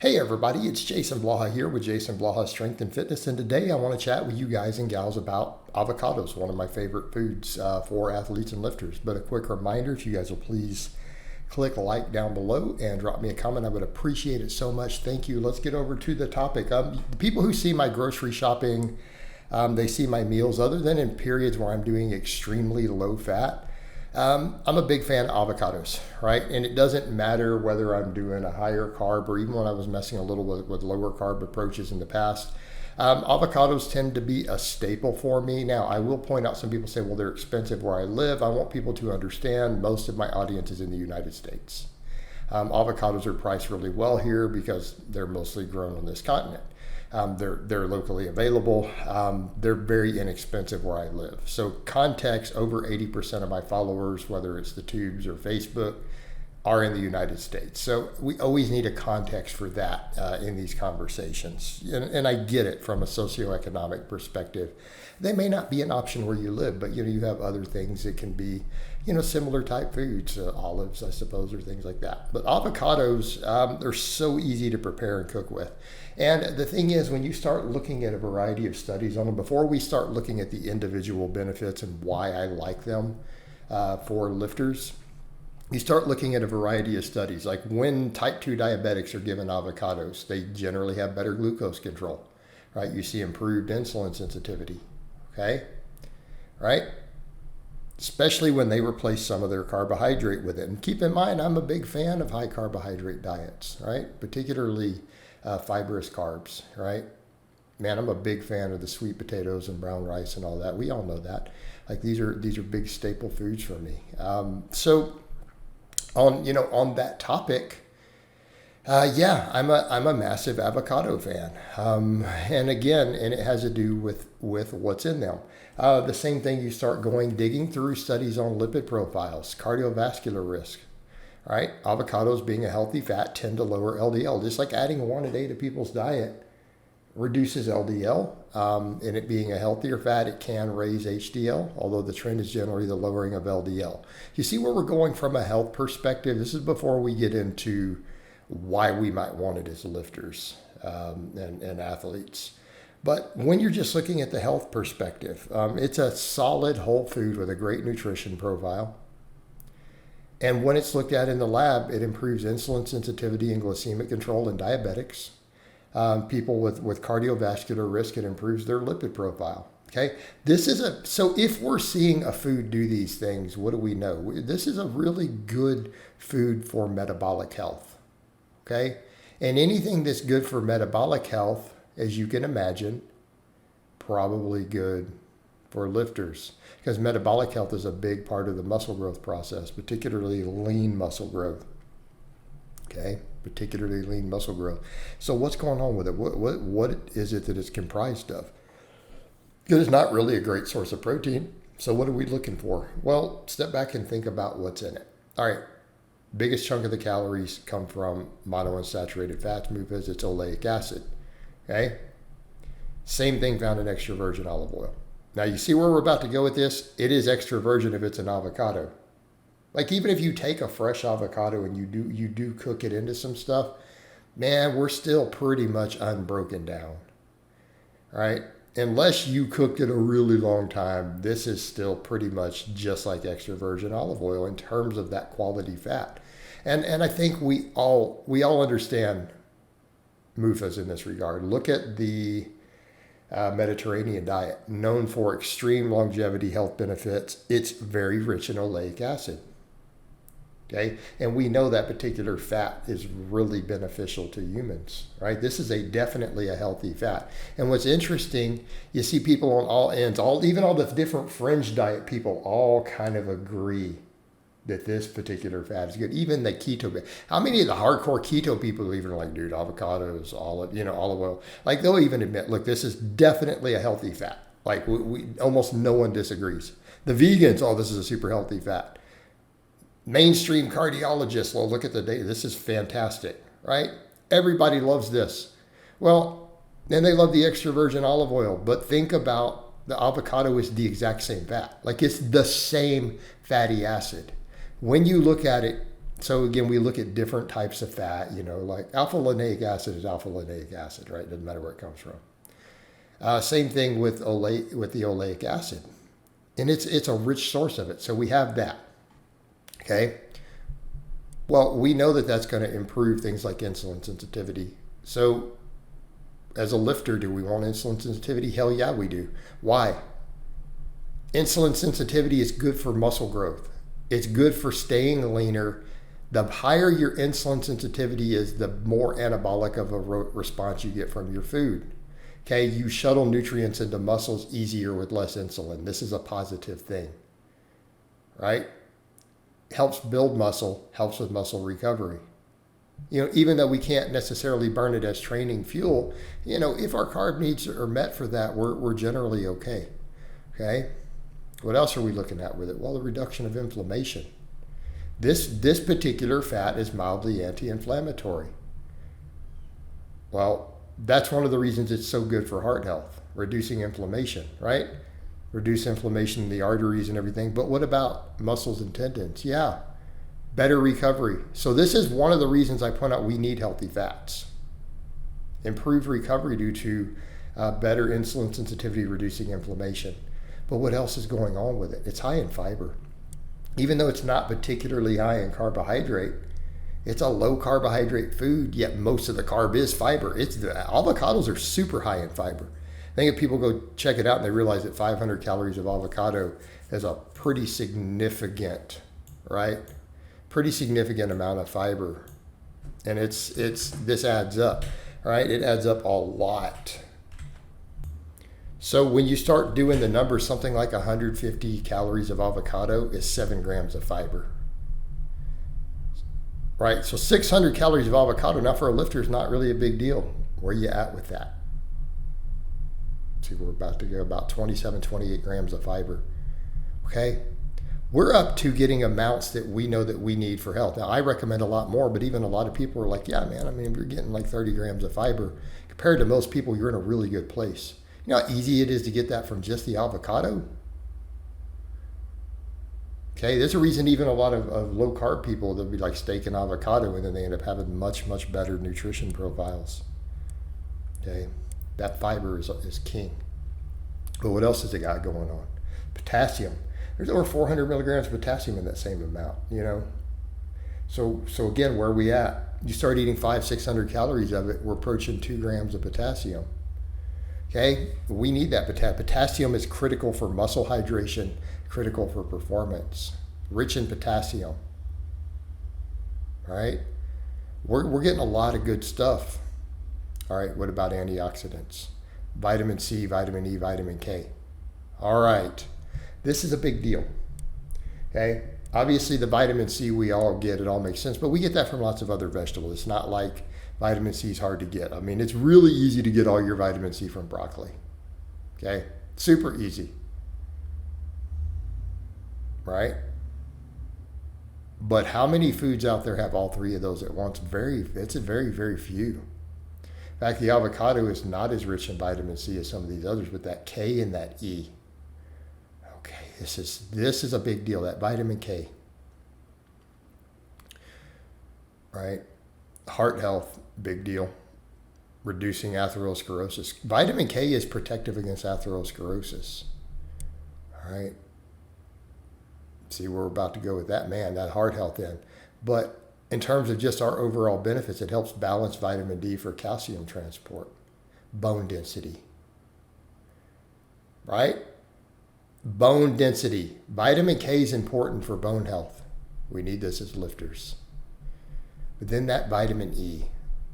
Hey everybody, it's Jason Blaha here with Jason Blaha Strength and Fitness, and today I want to chat with you guys and gals about avocados, one of my favorite foods for athletes and lifters. But a quick reminder, if you guys will please click like down below and drop me a comment, I would appreciate it so much. Thank you. Let's get over to the topic. The people who see my grocery shopping, they see my meals, other than in periods where I'm doing extremely low fat. I'm a big fan of avocados, right? And it doesn't matter whether I'm doing a higher carb or even when I was messing a little with lower carb approaches in the past. Avocados tend to be a staple for me. Now, I will point out, some people say, well, they're expensive where I live. I want people to understand most of my audience is in the United States. Avocados are priced really well here because they're mostly grown on this continent. They're locally available. They're very inexpensive where I live. So context, over 80% of my followers, whether it's the tubes or Facebook, are in the United States. So we always need a context for that in these conversations. And I get it from a socioeconomic perspective. They may not be an option where you live, but you have other things that can be, similar type foods, olives, I suppose, or things like that. But avocados, they're so easy to prepare and cook with. And the thing is, when you start looking at a variety of studies on them, before we start looking at the individual benefits and why I like them for lifters, you start looking at a variety of studies. Like when type 2 diabetics are given avocados, they generally have better glucose control, right? You see improved insulin sensitivity, okay? Right? Especially when they replace some of their carbohydrate with it. And keep in mind, I'm a big fan of high carbohydrate diets, right? Particularly fibrous carbs, right? Man, I'm a big fan of the sweet potatoes and brown rice and all that. We all know that. Like these are big staple foods for me. So on that topic, I'm a massive avocado fan. And it has to do with what's in them. The same thing, you start digging through studies on lipid profiles, cardiovascular risk, right? Avocados, being a healthy fat, tend to lower LDL. Just like adding one a day to people's diet reduces LDL. And it being a healthier fat, it can raise HDL, although the trend is generally the lowering of LDL. You see where we're going from a health perspective? This is before we get into why we might want it as lifters and athletes. But when you're just looking at the health perspective, it's a solid whole food with a great nutrition profile. And when it's looked at in the lab, it improves insulin sensitivity and glycemic control in diabetics. People with cardiovascular risk, it improves their lipid profile. Okay, so if we're seeing a food do these things, what do we know? This is a really good food for metabolic health. Okay, and anything that's good for metabolic health, as you can imagine, probably good for lifters, because metabolic health is a big part of the muscle growth process, particularly lean muscle growth. Okay, particularly lean muscle growth. So what's going on with it? What is it that it's comprised of? Because it's not really a great source of protein. So what are we looking for? Well, step back and think about what's in it. All right, biggest chunk of the calories come from monounsaturated fats, because it's oleic acid. Okay, same thing found in extra virgin olive oil. Now you see where we're about to go with this? It is extra virgin if it's an avocado. Like even if you take a fresh avocado and you do cook it into some stuff, man, we're still pretty much unbroken down, right? Unless you cooked it a really long time, this is still pretty much just like extra virgin olive oil in terms of that quality fat. And I think we all understand MUFAs in this regard. Look at the Mediterranean diet, known for extreme longevity health benefits. It's very rich in oleic acid. Okay, and we know that particular fat is really beneficial to humans, right? This is definitely a healthy fat. And what's interesting, you see people on all ends, even all the different fringe diet people all kind of agree that this particular fat is good. Even the keto, how many of the hardcore keto people even are like, dude, avocados, olive oil, like they'll even admit, look, this is definitely a healthy fat. Like we almost no one disagrees. The vegans, oh, this is a super healthy fat. Mainstream cardiologists, well, look at the data. This is fantastic, right? Everybody loves this. Well, then they love the extra virgin olive oil. But think about the avocado is the exact same fat. Like it's the same fatty acid. When you look at it So again, we look at different types of fat, like alpha linoleic acid is alpha linoleic acid, right? Doesn't matter where it comes from. Same thing with the oleic acid. And it's a rich source of it. So we have that. Okay. Well, we know that that's going to improve things like insulin sensitivity. So as a lifter, do we want insulin sensitivity? Hell yeah, we do. Why? Insulin sensitivity is good for muscle growth. It's good for staying leaner. The higher your insulin sensitivity is, the more anabolic of a response you get from your food. Okay, you shuttle nutrients into muscles easier with less insulin. This is a positive thing, right? Helps build muscle, helps with muscle recovery. Even though we can't necessarily burn it as training fuel, if our carb needs are met for that, we're generally okay. Okay, what else are we looking at with it? Well, the reduction of inflammation. This particular fat is mildly anti-inflammatory. Well, that's one of the reasons it's so good for heart health, reducing inflammation, right? Reduce inflammation in the arteries and everything. But what about muscles and tendons? Yeah, better recovery. So this is one of the reasons I point out we need healthy fats. Improved recovery due to better insulin sensitivity, reducing inflammation. But what else is going on with it? It's high in fiber. Even though it's not particularly high in carbohydrate, it's a low carbohydrate food, yet most of the carb is fiber. Avocados are super high in fiber. I think if people go check it out and they realize that 500 calories of avocado is a pretty significant, right? Pretty significant amount of fiber. And this adds up, right? It adds up a lot. So when you start doing the numbers, something like 150 calories of avocado is 7 grams of fiber. Right, so 600 calories of avocado, now for a lifter, is not really a big deal. Where are you at with that? See, we're about to go about 27, 28 grams of fiber. Okay, we're up to getting amounts that we know that we need for health. Now, I recommend a lot more, but even a lot of people are like, yeah, man, if you're getting like 30 grams of fiber, compared to most people, you're in a really good place. You know how easy it is to get that from just the avocado? Okay, there's a reason even a lot of low carb people, they'll be like steak and avocado, and then they end up having much, much better nutrition profiles. Okay, that fiber is king. But what else has it got going on? Potassium. There's over 400 milligrams of potassium in that same amount, So again, where are we at? You start eating 500-600 calories of it, we're approaching 2 grams of potassium. Okay, we need that potassium is critical for muscle hydration, critical for performance. Rich in potassium. All right, we're getting a lot of good stuff. All right, what about antioxidants? Vitamin C, vitamin E, vitamin K. All right, this is a big deal. Okay, obviously the vitamin C we all get, it all makes sense, but we get that from lots of other vegetables. It's not like vitamin C is hard to get. It's really easy to get all your vitamin C from broccoli. Okay, super easy. Right? But how many foods out there have all three of those at once? It's a very, very few. In fact, the avocado is not as rich in vitamin C as some of these others, with that K and that E. Okay, this is a big deal, that vitamin K. Right? Heart health, big deal. Reducing atherosclerosis. Vitamin K is protective against atherosclerosis. All right. See, we're about to go with that, man, that heart health in. But in terms of just our overall benefits, it helps balance vitamin D for calcium transport, bone density. Right? Bone density. Vitamin K is important for bone health. We need this as lifters. But then that vitamin E,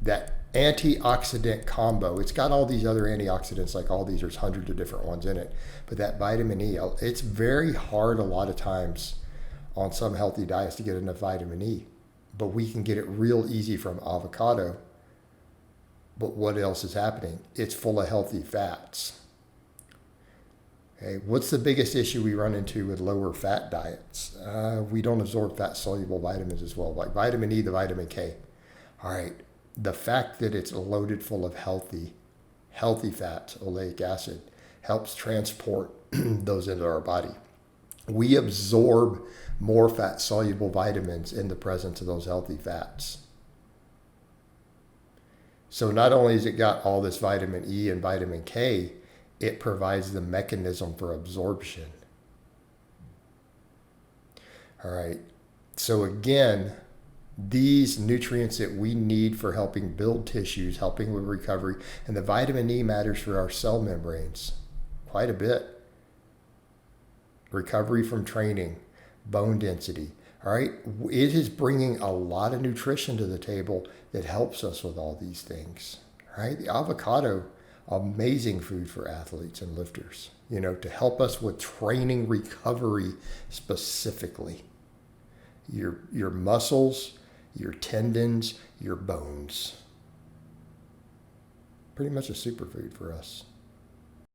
that antioxidant combo, it's got all these other antioxidants, like all these, there's hundreds of different ones in it. But that vitamin E, it's very hard a lot of times on some healthy diets to get enough vitamin E. But we can get it real easy from avocado. But what else is happening? It's full of healthy fats. Okay, what's the biggest issue we run into with lower fat diets? We don't absorb fat soluble vitamins as well, like vitamin E, the vitamin K. All right, the fact that it's loaded full of healthy fats, oleic acid, helps transport those into our body. We absorb more fat-soluble vitamins in the presence of those healthy fats. So not only has it got all this vitamin E and vitamin K, it provides the mechanism for absorption. All right. So again, these nutrients that we need for helping build tissues, helping with recovery, and the vitamin E matters for our cell membranes quite a bit. Recovery from training, bone density. All right. It is bringing a lot of nutrition to the table that helps us with all these things. All right. The avocado, amazing food for athletes and lifters, to help us with training recovery specifically. Your muscles, your tendons, your bones. Pretty much a superfood for us.